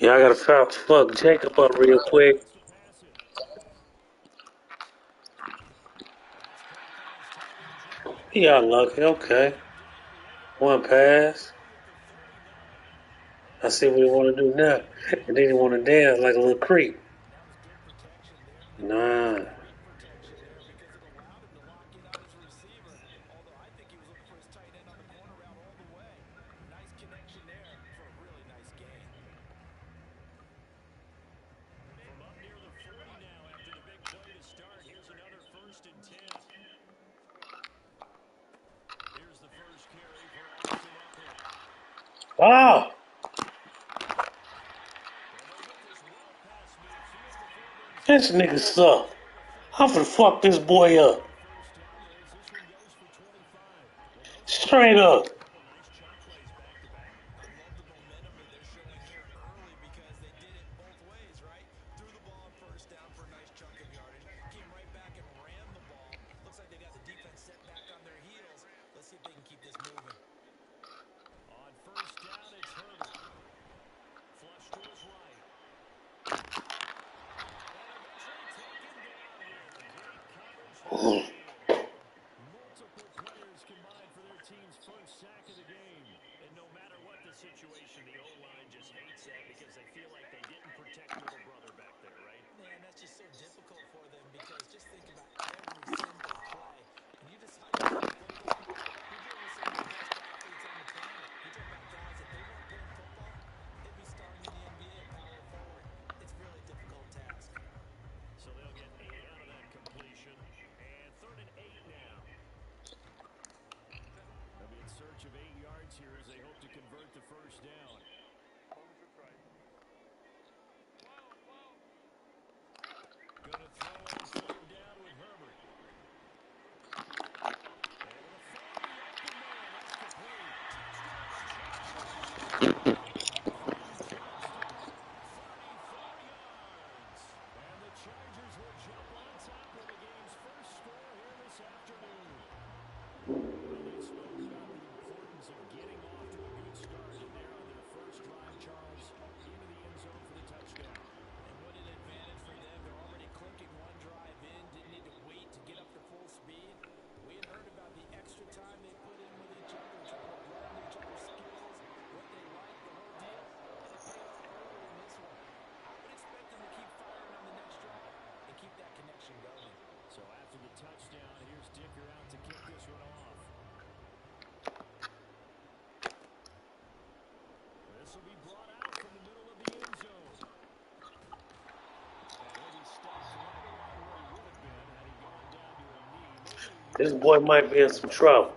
Yeah, I gotta fuck Jacob up real quick. He got lucky. Okay. One pass. I see what he want to do now. And then he want to dance like a little creep. Nah. Oh! This nigga suck. I'm finna fuck this boy up. Straight up. This boy might be in some trouble.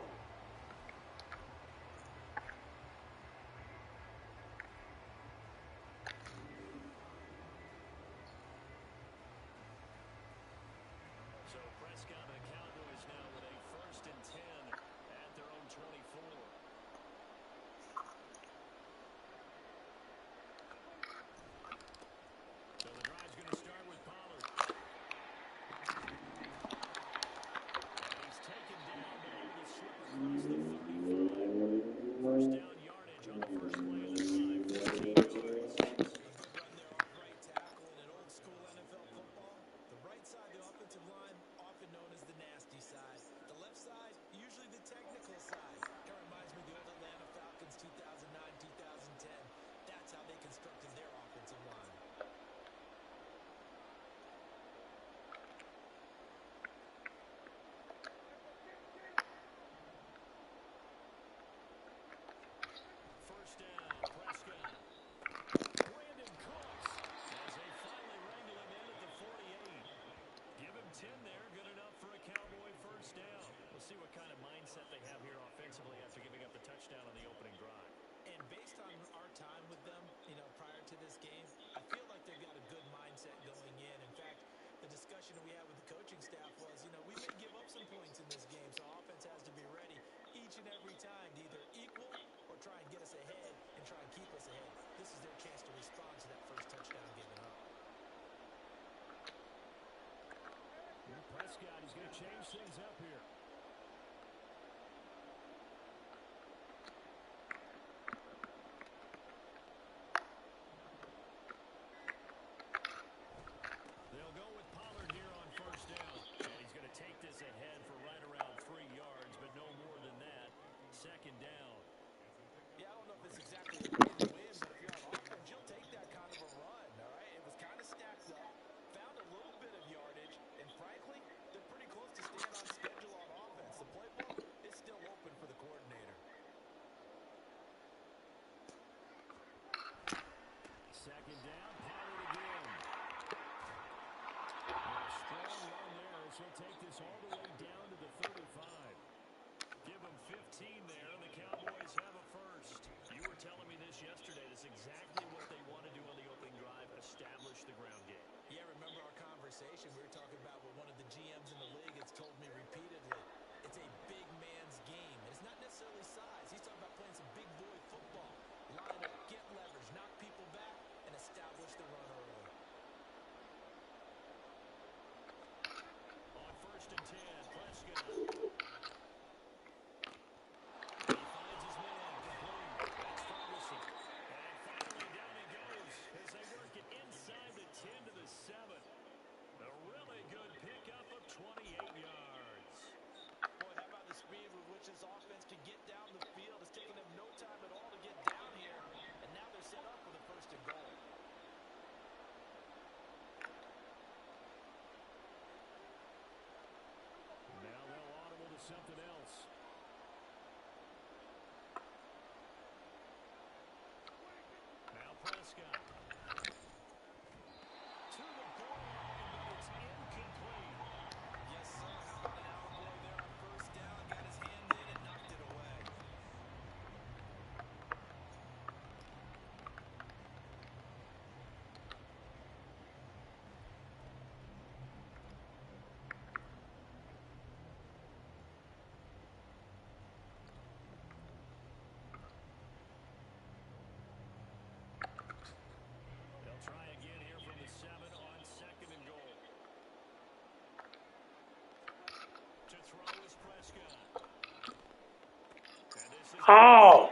Oh.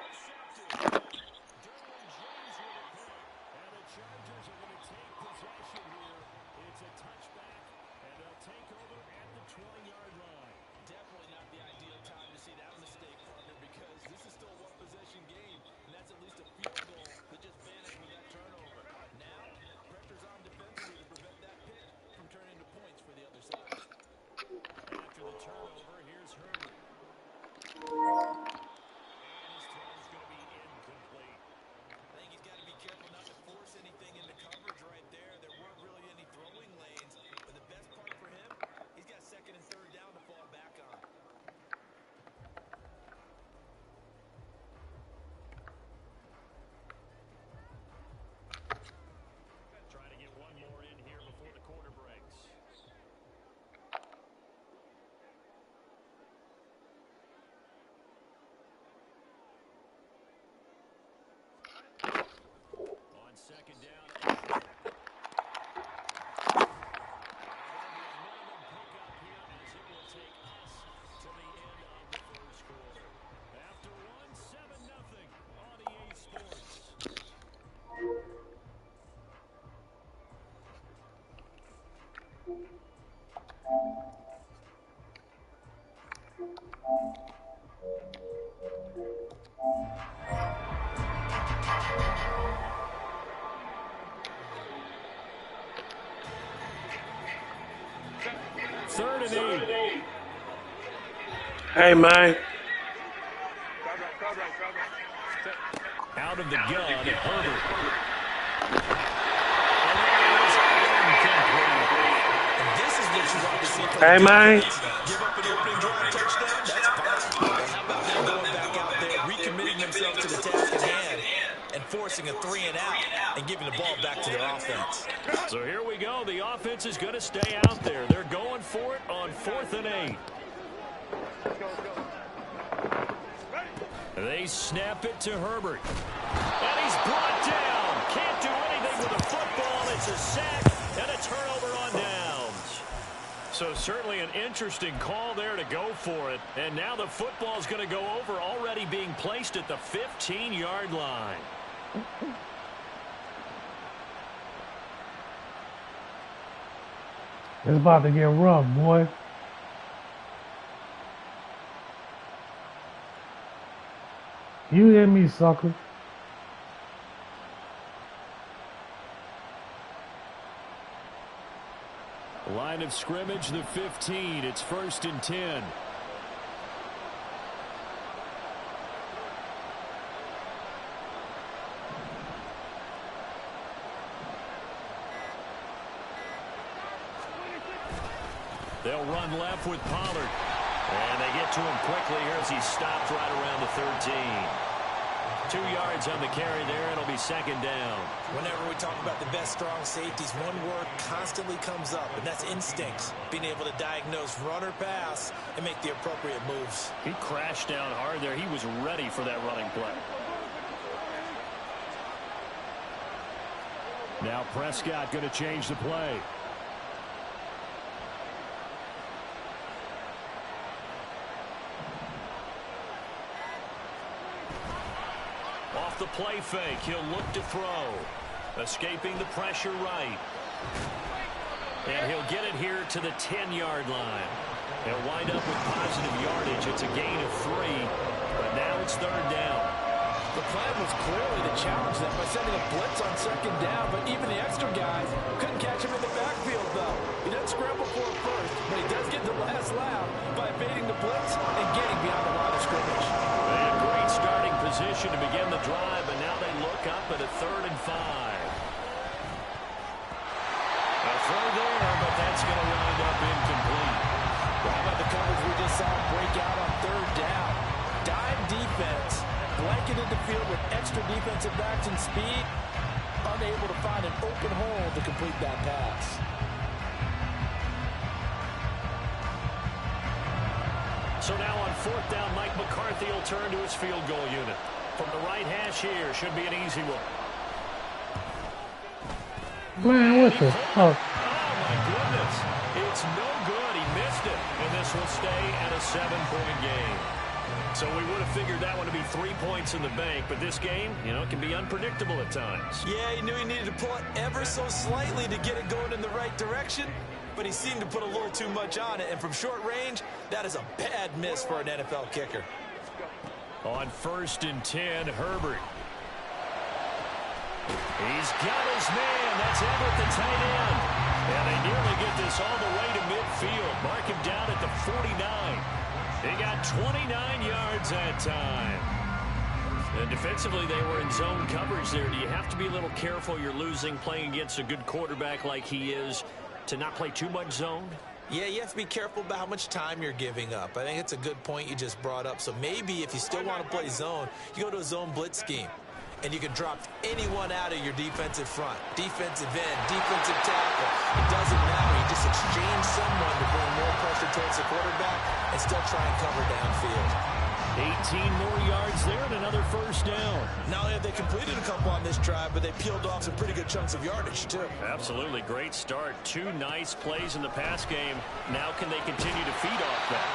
Third and 8. Hey, man. Out of the gun, Herbert. This is what you want to see from Hey, man. give up an opening drive touchdown. That's fine. But how about them going back out there, recommitting themselves to the task at hand, and forcing a 3 and out and giving the ball back to their offense. So here we go. The offense is going to stay out there. They're going for it on 4th and 8. They snap it to Herbert. And he's brought down. Can't do anything with the football. It's a sack and a turnover on downs. So certainly an interesting call there to go for it. And now the football is going to go over, already being placed at the 15-yard line. It's about to get rough, boy. You hear me, sucker. Line of scrimmage, the 15. It's 1st and 10. They'll run left with Pollard. And they get to him quickly here as he stopped right around the 13. 2 yards on the carry there. It'll be 2nd down. Whenever we talk about the best strong safeties, one word constantly comes up, and that's instincts. Being able to diagnose run or pass and make the appropriate moves. He crashed down hard there. He was ready for that running play. Now Prescott going to change the play. Off the play fake, he'll look to throw. Escaping the pressure right. And he'll get it here to the 10-yard line. He'll wind up with positive yardage. It's a gain of 3, but now it's 3rd down. The plan was clearly to challenge them by sending a blitz on 2nd down, but even the extra guys couldn't catch him in the backfield, though. He doesn't scramble for it first, but he does get the last laugh by evading the blitz and getting beyond the line of scrimmage. They had a great starting position to begin the drive, and now they look up at a 3rd and 5. A throw there, but that's going to wind up incomplete. How about the coverage we just saw break out on 3rd down? Dime defense, blanketed the field with extra defensive backs and speed, unable to find an open hole to complete that pass. So now on 4th down, Mike McCarthy will turn to his field goal unit. From the right hash here, should be an easy one. Man, what the fuck? Oh, my goodness. It's no good. He missed it. And this will stay at a 7-point game. So we would have figured that one to be 3 points in the bank, but this game, it can be unpredictable at times. Yeah, he knew he needed to pull it ever so slightly to get it going in the right direction, but he seemed to put a little too much on it, and from short range, that is a bad miss for an NFL kicker. On 1st and 10, Herbert. He's got his man. That's Everett, the tight end. And they nearly get this all the way to midfield. Mark him down at the 49. They got 29 yards that time. And defensively, they were in zone coverage there. Do you have to be a little careful? You're losing, playing against a good quarterback like he is, to not play too much zone? Yeah, you have to be careful about how much time you're giving up. I think it's a good point you just brought up. So maybe if you still want to play zone, you go to a zone blitz scheme. And you can drop anyone out of your defensive front. Defensive end, defensive tackle. It doesn't matter. You just exchange someone to bring more pressure towards the quarterback and still try and cover downfield. 18 more yards there and another first down. Not only have they completed a couple on this drive, but they peeled off some pretty good chunks of yardage, too. Absolutely. Great start. 2 nice plays in the pass game. Now can they continue to feed off that?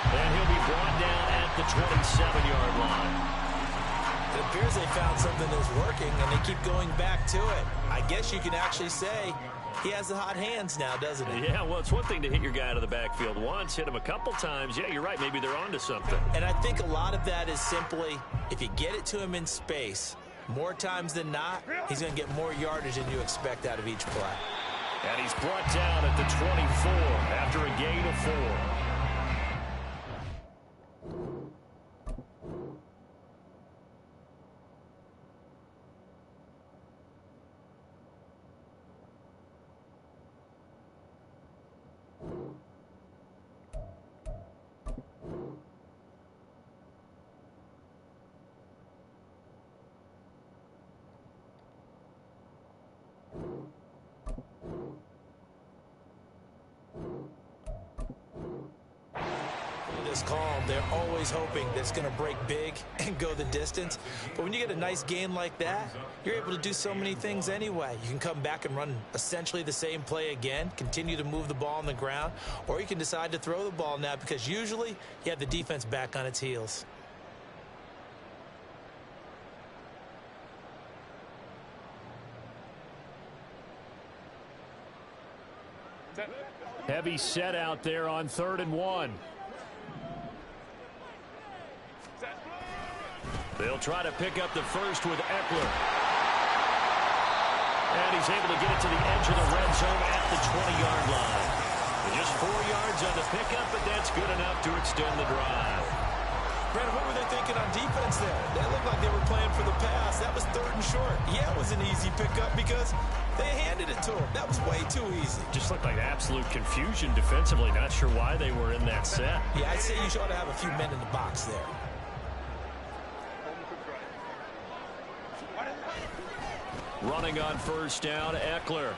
And he'll be brought down at the 27-yard line. It appears they found something that's working, and they keep going back to it. I guess you can actually say he has the hot hands now, doesn't he? Yeah, well, it's one thing to hit your guy out of the backfield once, hit him a couple times. Yeah, you're right. Maybe they're onto something. And I think a lot of that is simply, if you get it to him in space, more times than not, he's going to get more yardage than you expect out of each play. And he's brought down at the 24 after a gain of 4. Calm. They're always hoping that it's going to break big and go the distance. But when you get a nice gain like that, you're able to do so many things anyway. You can come back and run essentially the same play again, continue to move the ball on the ground, or you can decide to throw the ball now because usually you have the defense back on its heels. Heavy set out there on 3rd and 1. They'll try to pick up the first with Eckler. And he's able to get it to the edge of the red zone at the 20-yard line. Just 4 yards on the pickup, but that's good enough to extend the drive. Brandon, what were they thinking on defense there? They looked like they were playing for the pass. That was 3rd and short. Yeah, it was an easy pickup because they handed it to him. That was way too easy. Just looked like absolute confusion defensively. Not sure why they were in that set. Yeah, I'd say you ought to have a few men in the box there. Running on 1st down, Eckler.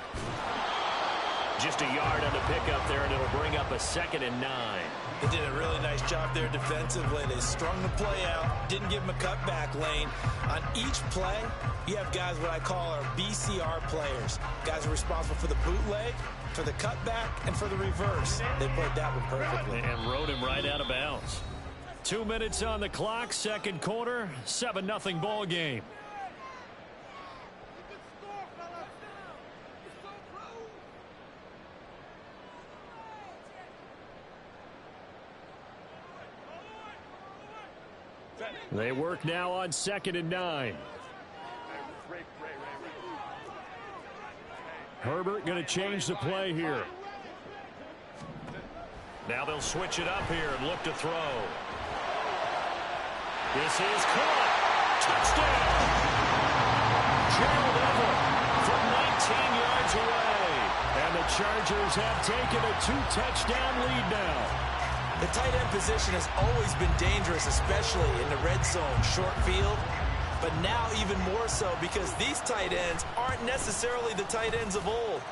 Just a yard on the pickup there, and it'll bring up a 2nd and 9. They did a really nice job there defensively. They strung the play out, didn't give him a cutback lane. On each play, you have guys what I call our BCR players. Guys are responsible for the bootleg, for the cutback, and for the reverse. They played that one perfectly. And rode him right out of bounds. 2 minutes on the clock, 2nd quarter, 7-0 ball game. They work now on 2nd and 9. Herbert going to change the play here. Now they'll switch it up here and look to throw. This is caught. Touchdown. Gerald Everett from 19 yards away. And the Chargers have taken a 2-touchdown lead now. The tight end position has always been dangerous, especially in the red zone, short field. But now even more so because these tight ends aren't necessarily the tight ends of old.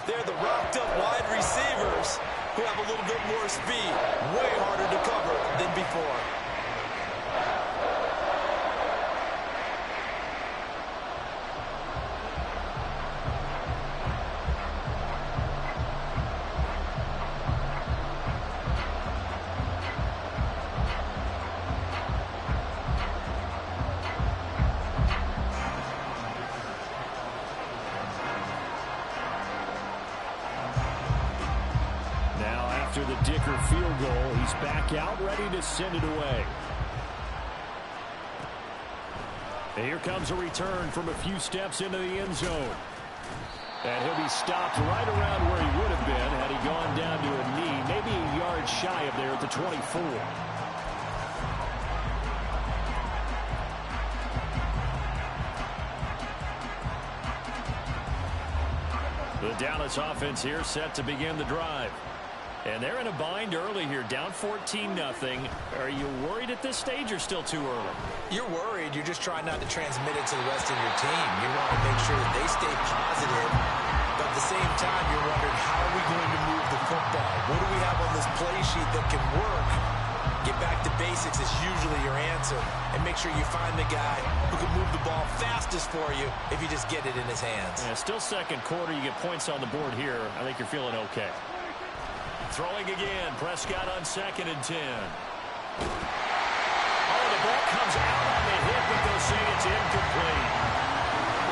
They're the rocked-up wide receivers who have a little bit more speed, way harder to cover than before. after the Dicker field goal. He's back out, ready to send it away. And here comes a return from a few steps into the end zone. And he'll be stopped right around where he would have been had he gone down to a knee, maybe a yard shy of there at the 24. The Dallas offense here set to begin the drive. And they're in a bind early here, down 14-0. Are you worried at this stage or still too early? You're worried. You're just trying not to transmit it to the rest of your team. You want to make sure that they stay positive. But at the same time, you're wondering, how are we going to move the football? What do we have on this play sheet that can work? Get back to basics is usually your answer. And make sure you find the guy who can move the ball fastest for you if you just get it in his hands. Yeah, still second quarter. You get points on the board here. I think you're feeling okay. Throwing again. Prescott on 2nd and 10. Oh, the ball comes out on the hit, but they'll say it's incomplete.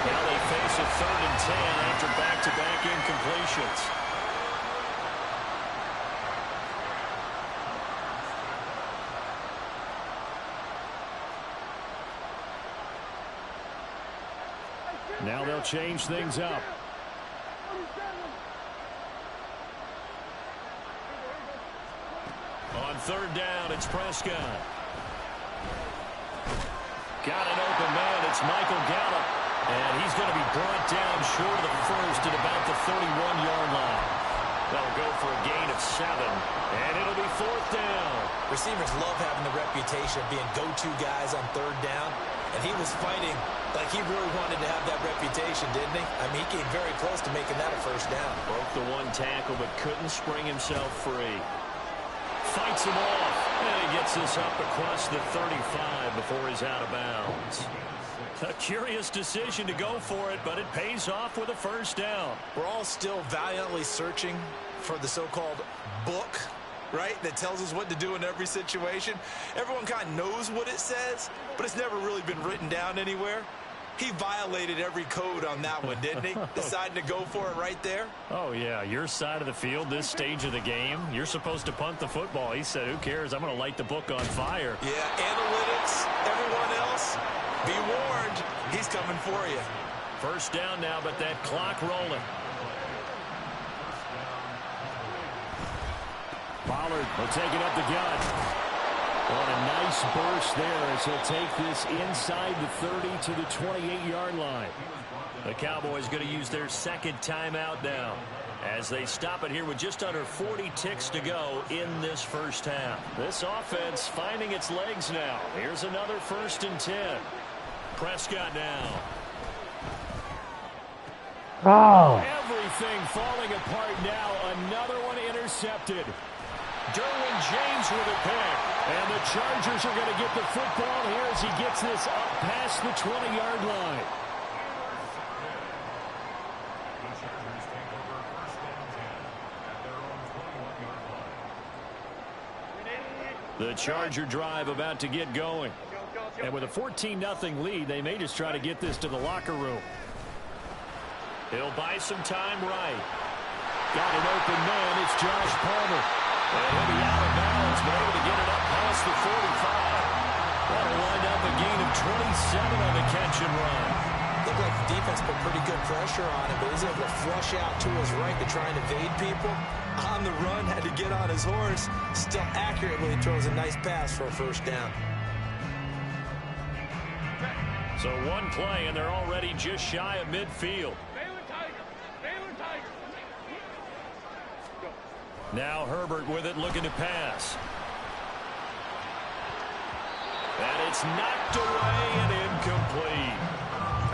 Now they face a 3rd and 10 after back-to-back incompletions. Now they'll change things up. On 3rd down, it's Prescott. Got an open man. It's Michael Gallup. And he's going to be brought down short of the first at about the 31-yard line. That'll go for a gain of 7. And it'll be 4th down. Receivers love having the reputation of being go-to guys on 3rd down. And he was fighting like he really wanted to have that reputation, didn't he? I mean, he came very close to making that a 1st down. Broke the 1 tackle, but couldn't spring himself free. Fights him off. And he gets this up across the 35 before he's out of bounds. A curious decision to go for it, but it pays off with a 1st down. We're all still valiantly searching for the so-called book, right, that tells us what to do in every situation. Everyone kind of knows what it says, but it's never really been written down anywhere. He violated every code on that one, didn't he? Deciding to go for it right there. Oh, yeah, your side of the field, this stage of the game, you're supposed to punt the football. He said, who cares? I'm going to light the book on fire. Yeah, analytics, everyone else, be warned, he's coming for you. 1st down now, but that clock rolling. Pollard will take it up the gut. On a nice burst there as he'll take this inside the 30 to the 28-yard line. The Cowboys going to use their 2nd timeout now as they stop it here with just under 40 ticks to go in this 1st half. This offense finding its legs now. Here's another 1st and 10. Prescott now. Oh. Everything falling apart now. Another one intercepted. Derwin James with a pick. And the Chargers are going to get the football here as he gets this up past the 20-yard line. The Charger drive about to get going. And with a 14-0 lead, they may just try to get this to the locker room. He'll buy some time right. Got an open man. It's Josh Palmer. And he'll be out of bounds, but able to get it up past the 45. That'll wind up a gain of 27 on the catch and run. Looked like the defense put pretty good pressure on him, but he's able to flush out to his right to try and evade people. On the run, had to get on his horse. Still accurately throws a nice pass for a 1st down. So 1 play, and they're already just shy of midfield. Now Herbert with it, looking to pass. And it's knocked away and incomplete.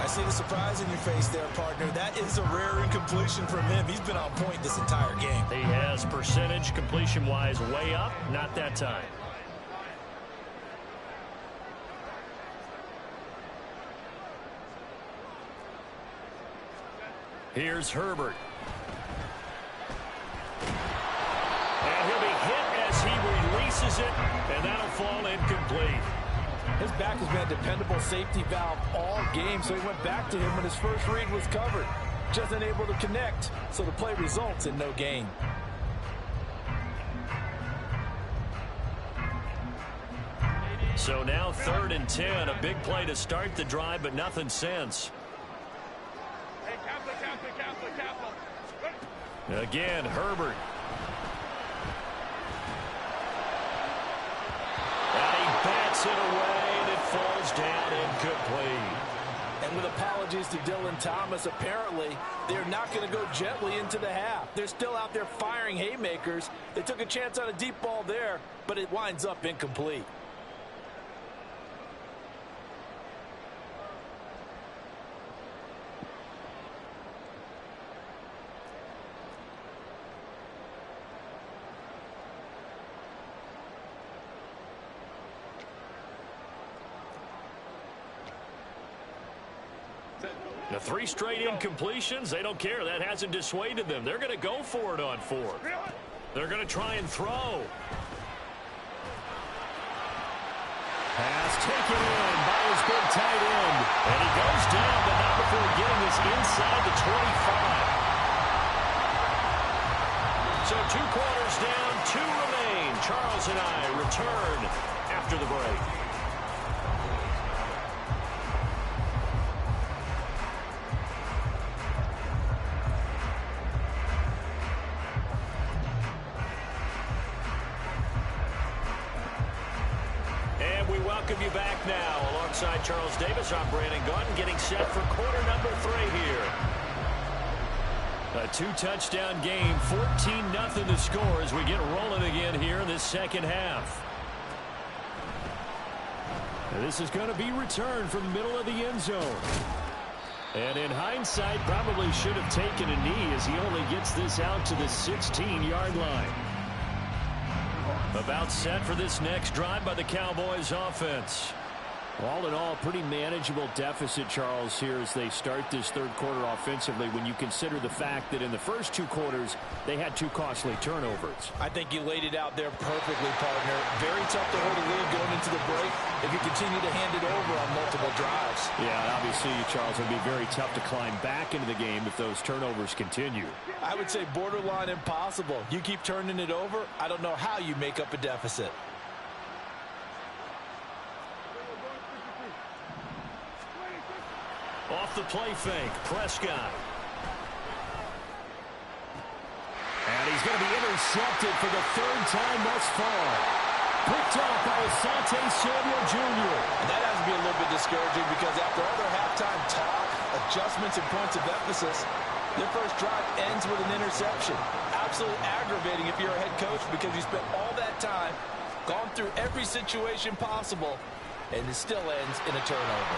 I see the surprise in your face there, partner. That is a rare incompletion from him. He's been on point this entire game. He has percentage completion-wise way up, not that time. Here's Herbert. And he'll be hit as he releases it, and that'll fall incomplete. His back has been a dependable safety valve all game, so he went back to him when his first read was covered. Just unable to connect, so the play results in no gain. So now 3rd and 10. A big play to start the drive, but nothing since. Again, Herbert. And he bats it away, and it falls down incomplete. And with apologies to Dylan Thomas, apparently they're not going to go gently into the half. They're still out there firing haymakers. They took a chance on a deep ball there, but it winds up incomplete. The 3 straight incompletions, they don't care. That hasn't dissuaded them. They're going to go for it on 4th. They're going to try and throw. Pass taken in by his big tight end. And he goes down, but not before getting this inside the 25. So 2 quarters down, 2 remain. Charles and I return after the break. Welcome you back now. Alongside Charles Davis, I'm Brandon Gaudin, getting set for quarter number 3 here. A 2-touchdown game, 14-0 to score as we get rolling again here in this second half. And this is going to be returned from the middle of the end zone. And in hindsight, probably should have taken a knee as he only gets this out to the 16-yard line. About set for this next drive by the Cowboys offense. All in all, pretty manageable deficit, Charles, here as they start this 3rd quarter offensively when you consider the fact that in the first 2 quarters, they had 2 costly turnovers. I think you laid it out there perfectly, partner. Very tough to hold a lead going into the break if you continue to hand it over on multiple drives. Yeah, obviously, Charles, it would be very tough to climb back into the game if those turnovers continue. I would say borderline impossible. You keep turning it over, I don't know how you make up a deficit. Off the play fake, Prescott. And he's going to be intercepted for the 3rd time thus far. Picked off by Asante Samuel Jr. That has to be a little bit discouraging because after all their halftime talk, adjustments and points of emphasis, their first drive ends with an interception. Absolutely aggravating if you're a head coach because you spent all that time, gone through every situation possible, and it still ends in a turnover.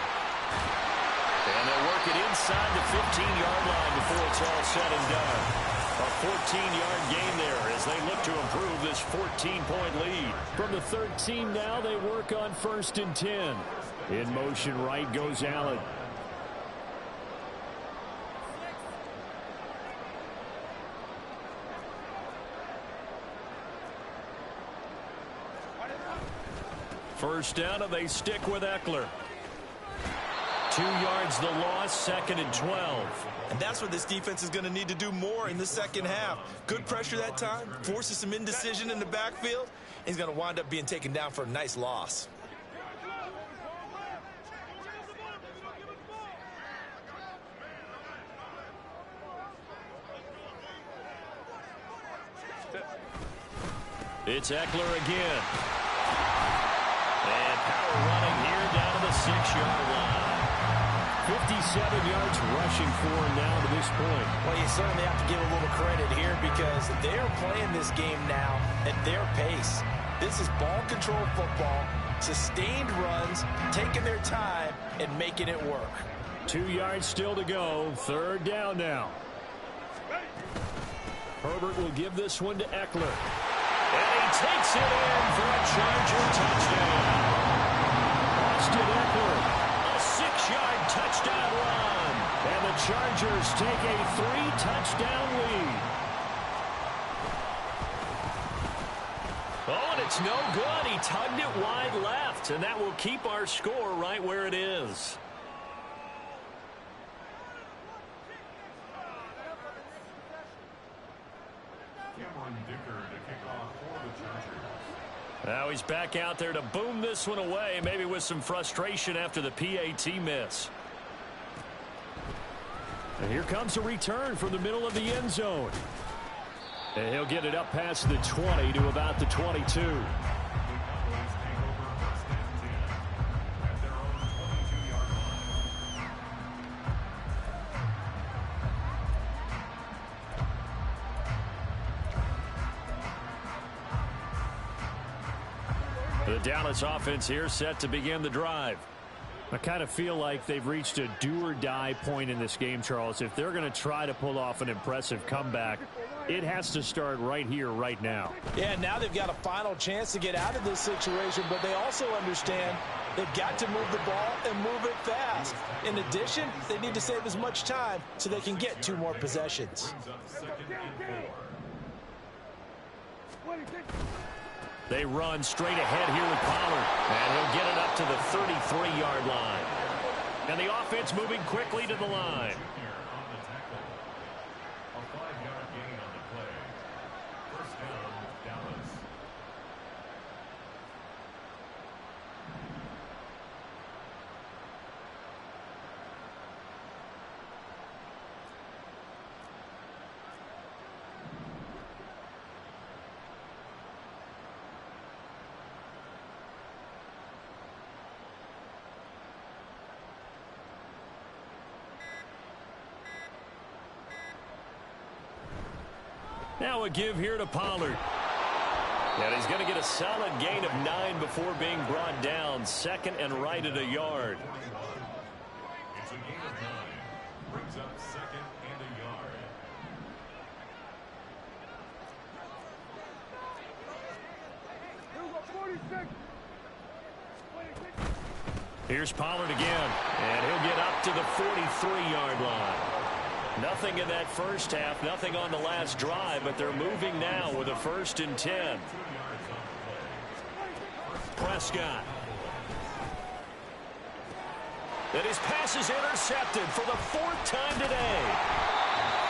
And they'll work it inside the 15-yard line before it's all said and done. A 14-yard gain there as they look to improve this 14-point lead. From the 13 now, they work on 1st and 10. In motion, right goes Allen. First down, and they stick with Eckler. 2 yards the loss, 2nd and 12. And that's what this defense is going to need to do more in the second half. Good pressure that time, forces some indecision in the backfield. He's going to wind up being taken down for a nice loss. It's Eckler again. And power running here down to the 6-yard line. 57 yards rushing for him now to this point. Well, you certainly have to give a little credit here because they're playing this game now at their pace. This is ball control football, sustained runs, taking their time, and making it work. 2 yards still to go. 3rd down now. Herbert will give this one to Eckler. And he takes it in for a Charger touchdown. Austin Eckler, a 6-yard touchdown run. And the Chargers take a 3-touchdown lead. Oh, and it's no good. He tugged it wide left, and that will keep our score right where it is. Now he's back out there to boom this one away, maybe with some frustration after the PAT miss. And here comes a return from the middle of the end zone. And he'll get it up past the 20 to about the 22. The Dallas offense here set to begin the drive. I kind of feel like they've reached a do-or-die point in this game, Charles. If they're going to try to pull off an impressive comeback, it has to start right here, right now. Yeah, now they've got a final chance to get out of this situation, but they also understand they've got to move the ball and move it fast. In addition, they need to save as much time so they can get 2 more possessions. They run straight ahead here with Pollard, and he'll get it up to the 33-yard line. And the offense moving quickly to the line. Now a give here to Pollard. And he's going to get a solid gain of 9 before being brought down. Second and right at a yard. It's a gain of 9. Brings up second and a yard. Here's Pollard again. And he'll get up to the 43-yard line. Nothing in that first half, nothing on the last drive, but they're moving now with a 1st and 10. Prescott. And his pass is intercepted for the 4th time today.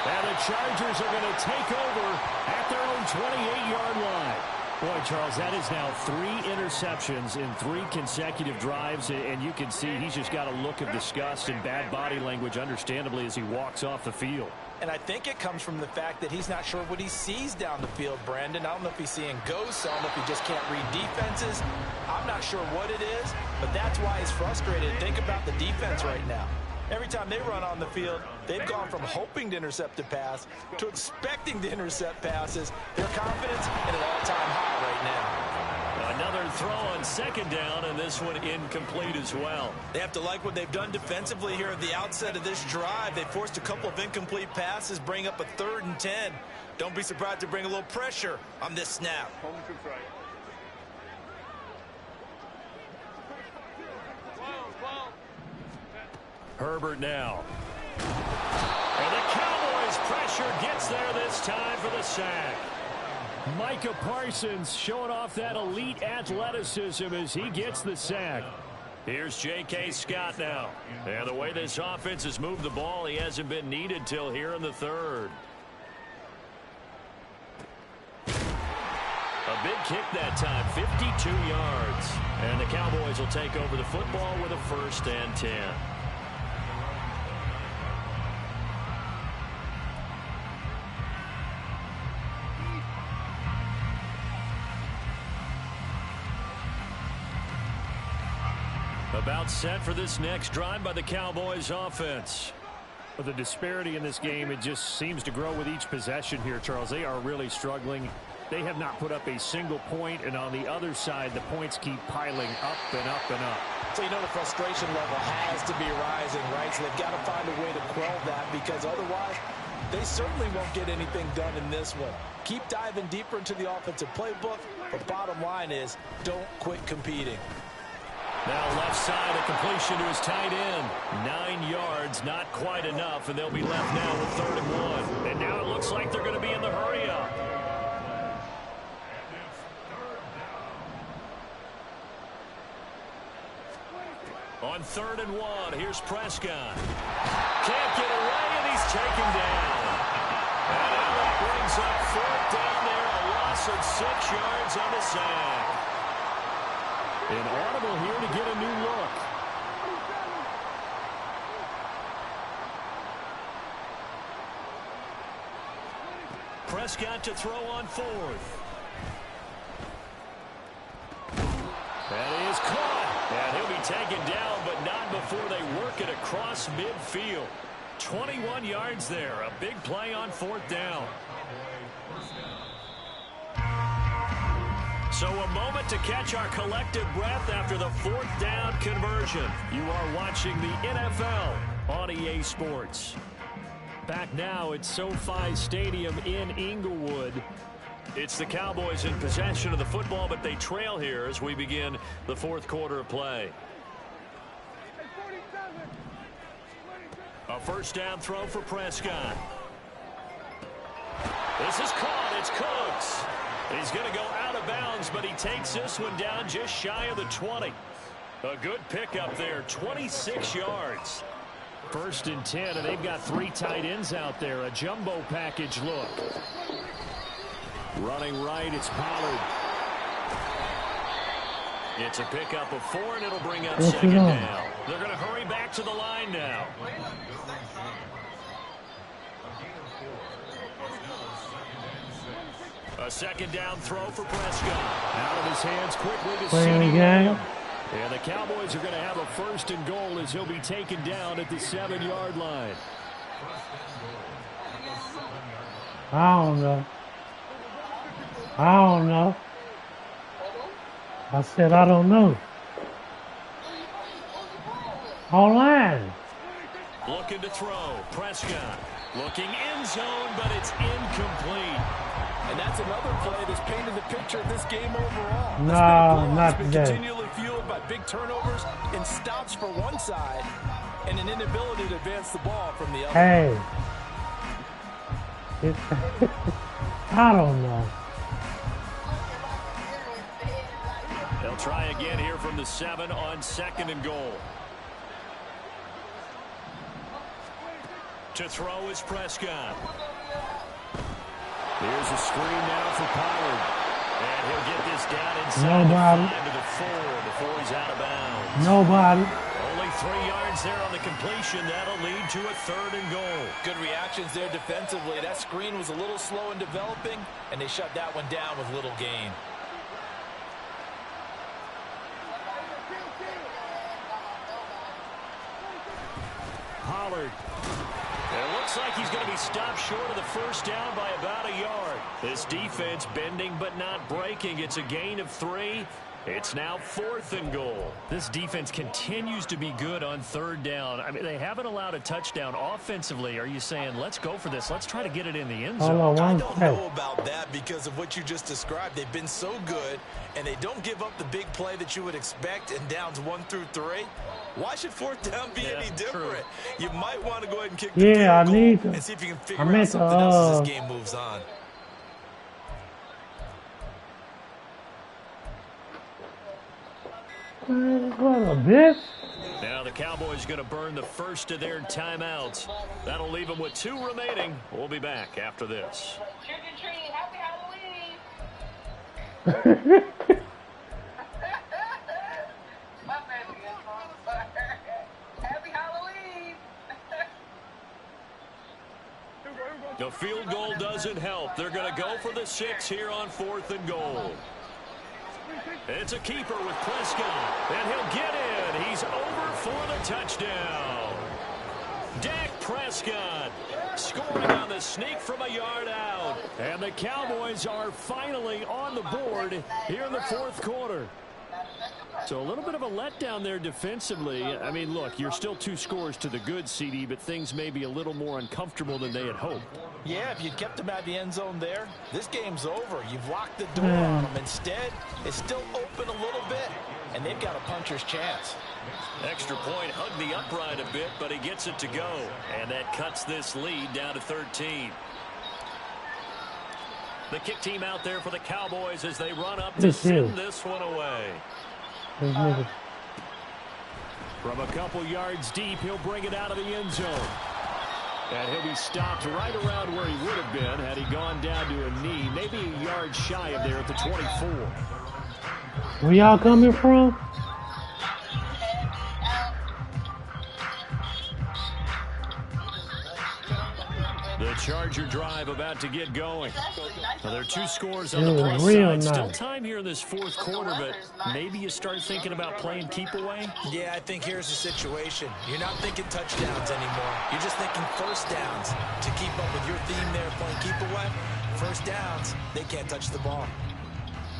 And the Chargers are going to take over at their own 28-yard line. Boy, Charles, that is now 3 interceptions in 3 consecutive drives, and you can see he's just got a look of disgust and bad body language, understandably, as he walks off the field. And I think it comes from the fact that he's not sure what he sees down the field, Brandon. I don't know if he's seeing ghosts. I don't know if he just can't read defenses. I'm not sure what it is, but that's why he's frustrated. Think about the defense right now. Every time they run on the field, they've gone from hoping to intercept a pass to expecting to intercept passes. Their confidence at an all-time high right now. Another throw on 2nd down, and this one incomplete as well. They have to like what they've done defensively here at the outset of this drive. They forced a couple of incomplete passes, bring up a 3rd and 10. Don't be surprised to bring a little pressure on this snap. Herbert now. And the Cowboys pressure gets there this time for the sack. Micah Parsons showing off that elite athleticism as he gets the sack. Here's J.K. Scott now. And the way this offense has moved the ball, he hasn't been needed till here in the 3rd. A big kick that time, 52 yards. And the Cowboys will take over the football with a 1st and 10. About set for this next drive by the Cowboys offense. But the disparity in this game, it just seems to grow with each possession here, Charles. They are really struggling. They have not put up a single point, and on the other side, the points keep piling up and up and up. So you know the frustration level has to be rising, right? So they've got to find a way to quell that, because otherwise they certainly won't get anything done in this one. Keep diving deeper into the offensive playbook, but bottom line is don't quit competing. Now left side, a completion to his tight end. 9 yards, not quite enough, and they'll be left now with 3rd and 1. And now it looks like they're going to be in the hurry-up. On 3rd and 1, here's Prescott. Can't get away, and he's taken down. And now that brings up 4th down there, a loss of 6 yards on the sack. An audible here to get a new look. Prescott to throw on fourth. That is caught. And he'll be taken down, but not before they work it across midfield. 21 yards there. A big play on fourth down. So a moment to catch our collective breath after the fourth down conversion. You are watching the NFL on EA Sports. Back now at SoFi Stadium in Inglewood. It's the Cowboys in possession of the football, but they trail here as we begin the fourth quarter of play. A first down throw for Prescott. This is caught. It's Cooks. He's going to go out of bounds, but he takes this one down just shy of the 20. A good pickup there, 26 yards. First and 10, and they've got 3 tight ends out there. A jumbo package look. Running right, it's Pollard. It's a pickup of 4, and it'll bring up second down. They're going to hurry back to the line now. A second down throw for Prescott. Out of his hands quickly to CeeDee Lamb. And the Cowboys are going to have a first and goal as he'll be taken down at the 7-yard line. I don't know. I said I don't know. Online. Looking to throw. Prescott. Looking end zone, but it's incomplete. And that's another play that's painted the picture of this game overall. No, not been today. Continually fueled by big turnovers and stops for one side and an inability to advance the ball from the other. Hey. I don't know. They'll try again here from the 7 on second and goal. To throw is Prescott. Here's a screen now for Pollard. And he'll get this down inside Nobody. the 5 to the 4 before he's out of bounds. Nobody. Only 3 yards there on the completion. That'll lead to a third and goal. Good reactions there defensively. That screen was a little slow in developing, and they shut that one down with little gain. Pollard. It looks like he's going to be stopped short of the first down by about a yard. This defense bending but not breaking. It's a gain of 3. It's now 4th and goal. This defense continues to be good on third down. I mean, they haven't allowed a touchdown offensively. Are you saying, let's go for this? Let's try to get it in the end zone. I don't know about that because of what you just described. They've been so good, and they don't give up the big play that you would expect in downs 1 through 3. Why should fourth down be any different? True. You might want to go ahead and kick the field goal and see if you can figure out something else as this game moves on. What a bitch. Now the Cowboys going to burn the first of their timeouts. That'll leave them with 2 remaining. We'll be back after this. Trick or treat, happy Halloween. My family is on fire. Happy Halloween. The field goal doesn't help. They're going to go for the 6 here on 4th and goal. It's a keeper with Prescott, and he'll get in. He's over for the touchdown. Dak Prescott scoring on the sneak from a yard out. And the Cowboys are finally on the board here in the 4th quarter. So a little bit of a letdown there defensively. I mean, look, you're still 2 scores to the good, CD, but things may be a little more uncomfortable than they had hoped. Yeah, if you'd kept them at the end zone there, this game's over. You've locked the door on them. Instead, it's still open a little bit, and they've got a puncher's chance. Extra point hugged the upright a bit, but he gets it to go. And that cuts this lead down to 13. The kick team out there for the Cowboys as they run up to send this one away. From a couple yards deep, he'll bring it out of the end zone. And he'll be stopped right around where he would have been had he gone down to a knee, maybe a yard shy of there at the 24. Where y'all coming from? The Charger drive about to get going. Well, there are 2 scores on It the was plus real side. Still nice. time here in this 4th quarter, but maybe you start thinking about playing keep away? Yeah, I think here's the situation. You're not thinking touchdowns anymore. You're just thinking first downs. To keep up with your theme there, playing keep away, first downs, they can't touch the ball.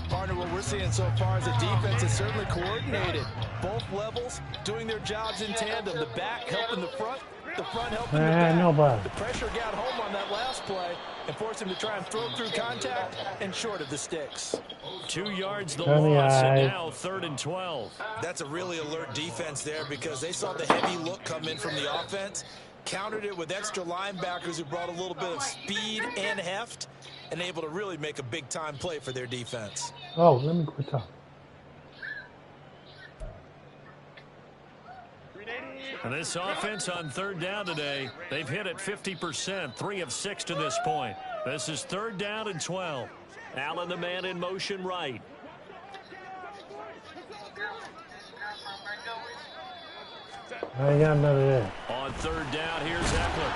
Partner, what we're seeing so far is the defense is certainly coordinated. Both levels doing their jobs in tandem. The back helping the front helping the back. Nobody. The pressure got home on that last play and forced him to try and throw through contact and short of the sticks. 2 yards the Tell me loss, and I- now 3rd and 12. That's a really alert defense there because they saw the heavy look come in from the offense, countered it with extra linebackers who brought a little bit of speed and heft, and able to really make a big-time play for their defense. Oh, let me quit talking. And this offense on 3rd down today, they've hit it 50%, 3 of 6 to this point. This is 3rd down and 12. Allen, the man in motion right. I ain't got none of that. On 3rd down, here's Eckler.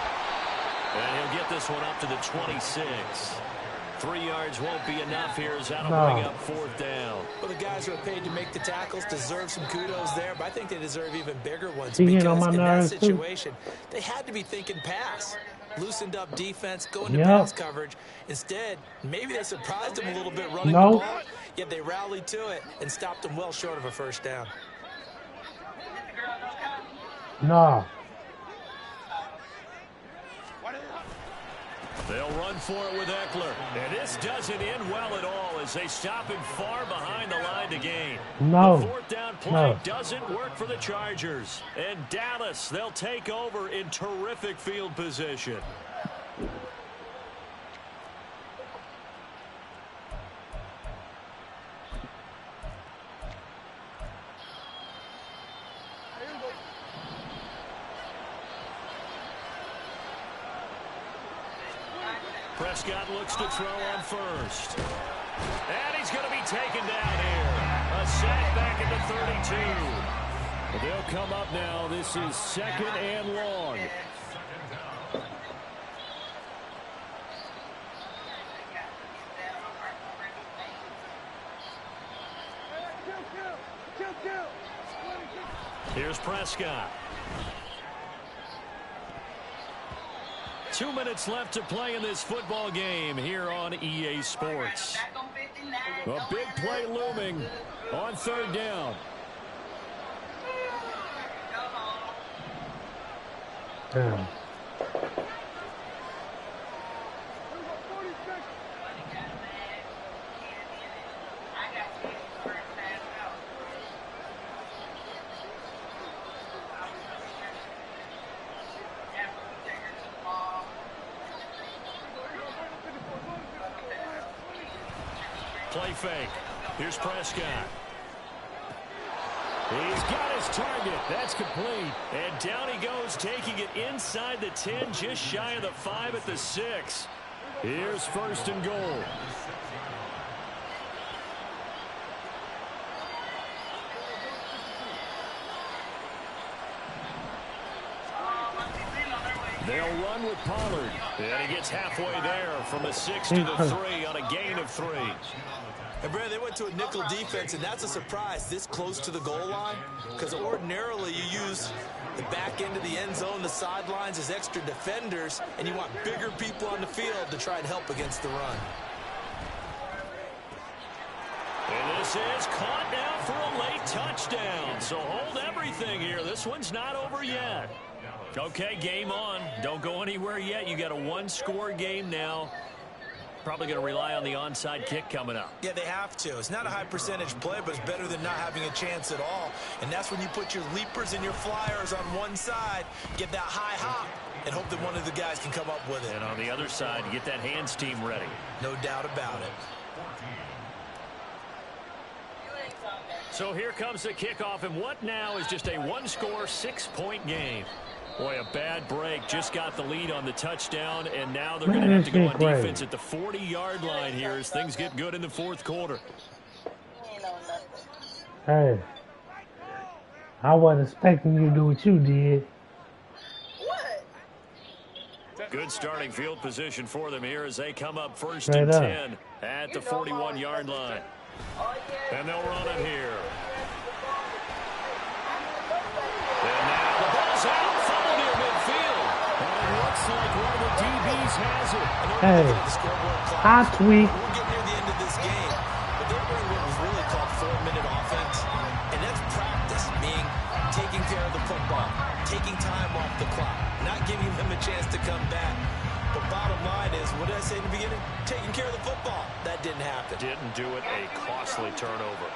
And he'll get this one up to the 26. 3 yards won't be enough here as that'll No. bring up 4th down. Well, the guys who are paid to make the tackles deserve some kudos there, but I think they deserve even bigger ones He because hit on my in that nerves, too. situation, they had to be thinking pass. Loosened up defense, going to Yep. pass coverage. Instead, maybe they surprised him a little bit running No. the ball, yet they rallied to it and stopped him well short of a first down. Nah. They'll run for it with Eckler. And this doesn't end well at all as they stop him far behind the line to gain. No. The 4th down play No. doesn't work for the Chargers. And Dallas, they'll take over in terrific field position. Prescott looks to throw on first. And he's going to be taken down here. A sack back at the 32. But they'll come up now. This is 2nd and long. Here's Prescott. 2 minutes left to play in this football game here on EA Sports. A big play looming on 3rd down. Damn. Play fake. Here's Prescott. He's got his target. That's complete. And down he goes, taking it inside the 10, just shy of the 5 at the 6. Here's 1st and goal. They'll run with Pollard. And he gets halfway there from a 6 to the 3 on a gain of 3. And, Brad, they went to a nickel defense, and that's a surprise this close to the goal line because ordinarily you use the back end of the end zone, the sidelines as extra defenders, and you want bigger people on the field to try and help against the run. And this is caught now for a late touchdown. So hold everything here. This one's not over yet. Okay, game on. Don't go anywhere yet. You got a 1-score game now. Probably going to rely on the onside kick coming up. Yeah, they have to. It's not a high percentage play, but it's better than not having a chance at all. And that's when you put your leapers and your flyers on one side, get that high hop, and hope that one of the guys can come up with it. And on the other side, get that hands team ready. No doubt about it. So here comes the kickoff, and what now is just a 1-score, 6-point game. Boy, a bad break. Just got the lead on the touchdown, and now they're going to have to go on defense at the 40-yard line here as things get good in the 4th quarter. You know nothing. Hey, I wasn't expecting you to do what you did. What? Good starting field position for them here as they come up first Straight and up. 10 at the 41-yard line. And they'll run it here. And now the ball's out, fumble near midfield. And it looks like one of the DBs has it. Hey, I tweak. We're getting near the end of this game, but they're doing what was really called 4-minute offense, and that's practice, meaning taking care of the football, taking time off the clock, not giving them a chance to come back. But bottom line is, what did I say in the beginning? Taking care of the football. That didn't happen. Didn't do it, a costly turnover.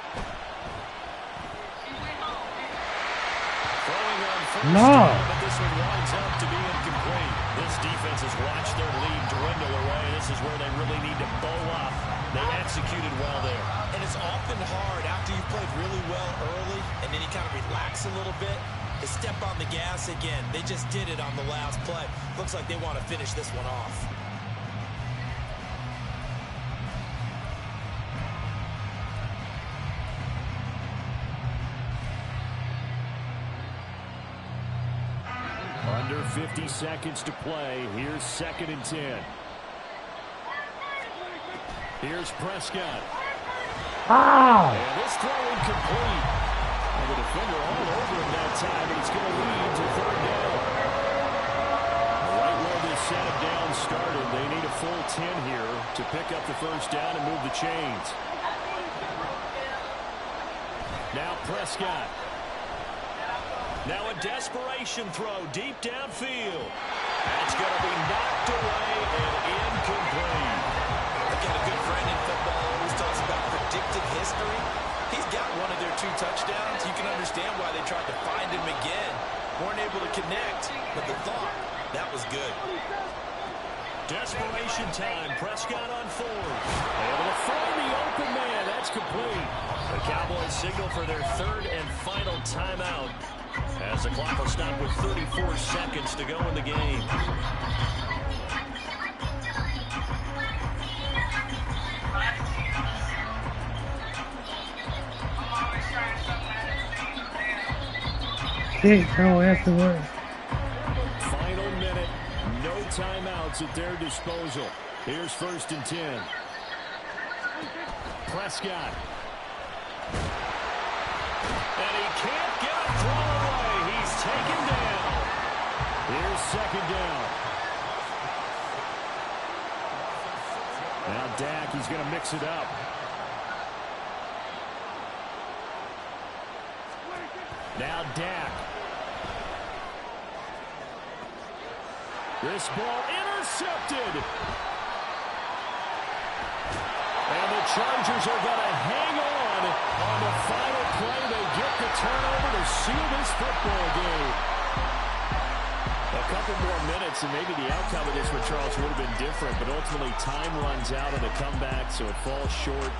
Throwing on first down, but this one winds up to be incomplete. This defense has watched their lead dwindle away. This is where they really need to bow up. They executed well there. And it's often hard after you've played really well early and then you kind of relax a little bit to step on the gas again. They just did it on the last play. Looks like they want to finish this one off. Under 50 seconds to play. Here's 2nd and 10. Here's Prescott. Ah! And this throw incomplete. And the defender all over him that time, and he's going to lead to 3rd down. Right where this set of downs started, they need a full 10 here to pick up the 1st down and move the chains. Now Prescott. Now a desperation throw deep downfield. That's going to be knocked away and incomplete. I've got a good friend in football who always talks about predictive history. He's got one of their 2 touchdowns. You can understand why they tried to find him again. Weren't able to connect, but the thought, that was good. Desperation time. Prescott on 4. Able to find the open man. That's complete. The Cowboys signal for their 3rd and final timeout as the clock will stop with 34 seconds to go in the game. Kick, no afterwards. Final minute. No timeouts at their disposal. Here's 1st and 10. Prescott. And he can't get a throw away. He's taken down. Here's 2nd down. Now Dak, he's going to mix it up. Now Dak. This ball intercepted. And the Chargers are going to hang on the final play. They get the turnover to seal this football game. A couple more minutes and maybe the outcome of this one, Charles, would have been different. But ultimately time runs out on the comeback, so it falls short.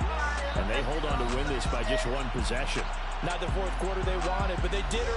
And they hold on to win this by just 1 possession. Not the 4th quarter they wanted, but they did early.